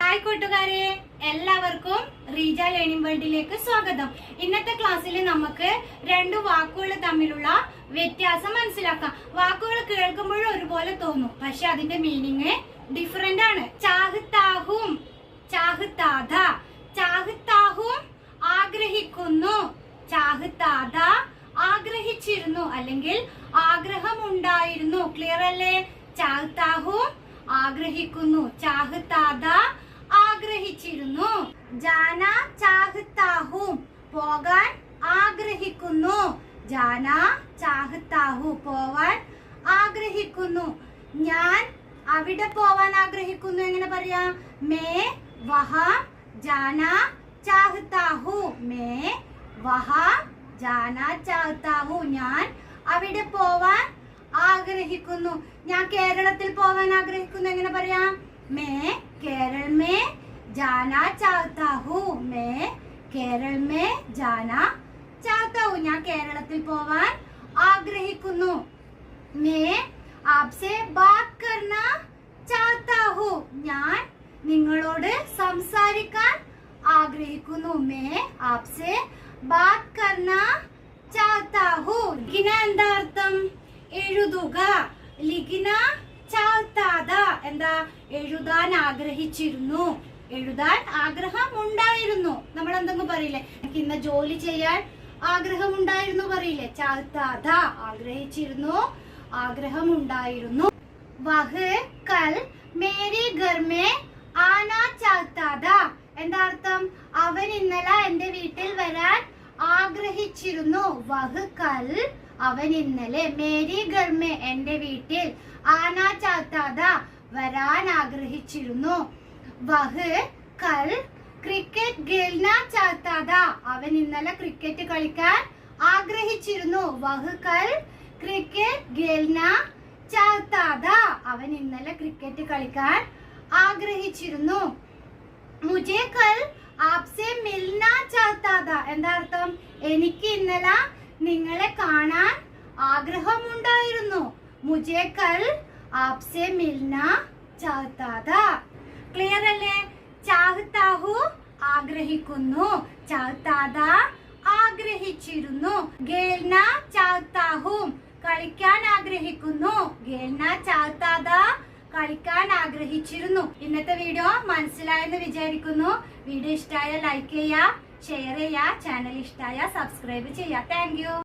Hi കൂട്ടുകാരെ, എല്ലാവർക്കും Reeja learning വേൾഡിലേക്ക് സ്വാഗതം. ഇന്നത്തെ ക്ലാസ്സിൽ നമുക്ക് രണ്ട് വാക്കുകൾ തമ്മിലുള്ള വ്യത്യാസം മനസ്സിലാക്കാം. വാക്കുകൾ കേൾക്കുമ്പോഴും ഒരുപോലെ തോന്നും, പക്ഷെ അതിന്റെ മീനിങ് ഡിഫറെന്റ് ആണ്. ചാഹ്താഹും, ചാഹ്താദ. ചാഹ്താഹും ആഗ്രഹിക്കുന്നു, ചാഹ്താദ ആഗ്രഹിച്ചിരുന്നു അല്ലെങ്കിൽ ആഗ്രഹമുണ്ടായിരുന്നു. ക്ലിയർ അല്ലേ? ചാഹ്താഹും ആഗ്രഹിക്കുന്നു, ചാഹ്താദ ആഗ്രഹിച്ചിരുന്നു. ജാന ചാഹ്താഹും പോകാൻ ആഗ്രഹിക്കുന്നു, ജാന ചാഹ്താഹു പോവാൻ ആഗ്രഹിക്കുന്നു. ഞാൻ അവിടെ പോവാൻ ആഗ്രഹിക്കുന്നു. എങ്ങനെ പറയാം? May വഹാ ജാന ചാഹ്താഹു, may വഹാ ജാന ചാഹ്താഹു. ഞാൻ അവിടെ പോവാൻ ആഗ്രഹിക്കുന്നു. ഞാൻ കേരളത്തിൽ പോവാൻ ആഗ്രഹിക്കുന്നു. എങ്ങനെ പറയാം? May Kerala may ജാനാ ചാഹ്താ who, may Kerala may ജാനാ ചാഹ്താ who. ഞാൻ കേരളത്തിൽ പോവാൻ ആഗ്രഹിക്കുന്നു. മേ ആപ്സെ ബാത് കർനാ ചാഹ്താ ഹൂ, ഞാൻ നിങ്ങളോട് സംസാരിക്കാൻ ആഗ്രഹിക്കുന്നു. May ആപ്സെ Baat കർനാ ചാഹ്താ who. ലിഖിന എന്താ അർത്ഥം? എഴുതുക. ലിഖിന ചാഹ്താദ എന്താ? എഴുതാൻ ആഗ്രഹിച്ചിരുന്നു, എഴുതാൻ ആഗ്രഹം ഉണ്ടായിരുന്നു. നമ്മൾ എന്തെങ്കിലും പറയില്ലേ? എനിക്ക് ഇന്ന് ജോലി ചെയ്യാൻ ആഗ്രഹം ഉണ്ടായിരുന്നു പറയില്ലേ? ചാഹ്താദ ആഗ്രഹിച്ചിരുന്നു, ആഗ്രഹം ഉണ്ടായിരുന്നു. വഹ് കൽ മേരെ ഘർ മേ ആനാ ചാഹ്താദ എന്താ അർത്ഥം? അവൻ ഇന്നലെ എന്റെ വീട്ടിൽ വരാൻ ആഗ്രഹിച്ചിരുന്നു. വഹ് കൽ അവൻ ഇന്നലെ, മേരി ഘർ മേ എന്റെ വീട്ടിൽ, ആനാ ചാഹ്താദ വരാൻ ആഗ്രഹിച്ചിരുന്നു. വഹ് കൽ ക്രിക്കറ്റ് ഖേൽനാ ചാഹ്താദ അവൻ ഇന്നലെ ക്രിക്കറ്റ് കളിക്കാൻ ആഗ്രഹിച്ചിരുന്നു. വഹ് കൽ ക്രിക്കറ്റ് ഖേൽനാ ചാഹ്താദ അവൻ ഇന്നലെ ക്രിക്കറ്റ് കളിക്കാൻ ആഗ്രഹിച്ചിരുന്നു. മുझे കൽ ആപ്സെ മിൽനാ ചാഹ്താദ എന്താ അർത്ഥം? എനിക്ക് ഇന്നലെ നിങ്ങളെ കാണാൻ ആഗ്രഹമുണ്ടായിരുന്നു. മുझे കൽ ആപ്സെ മിൽനാ ചാഹ്താദ. ക്ലിയർ അല്ലേ? ചാഹ്താഹു ആഗ്രഹിക്കുന്നു, ചാഹ്താദ ആഗ്രഹിച്ചിരുന്നു. ഖേൽനാ ചാഹ്താഹും കളിക്കാൻ ആഗ്രഹിക്കുന്നു, ഖേൽനാ ചാഹ്താദ കളിക്കാൻ ആഗ്രഹിച്ചിരുന്നു. ഇന്നത്തെ വീഡിയോ മനസ്സിലായെന്ന് വിചാരിക്കുന്നു. വീഡിയോ ഇഷ്ടമായ ലൈക്ക് ചെയ്യുക, ഷെയർ ചെയ്യുക, ചാനൽ ഇഷ്ടമായ സബ്സ്ക്രൈബ് ചെയ്യുക. Thank you.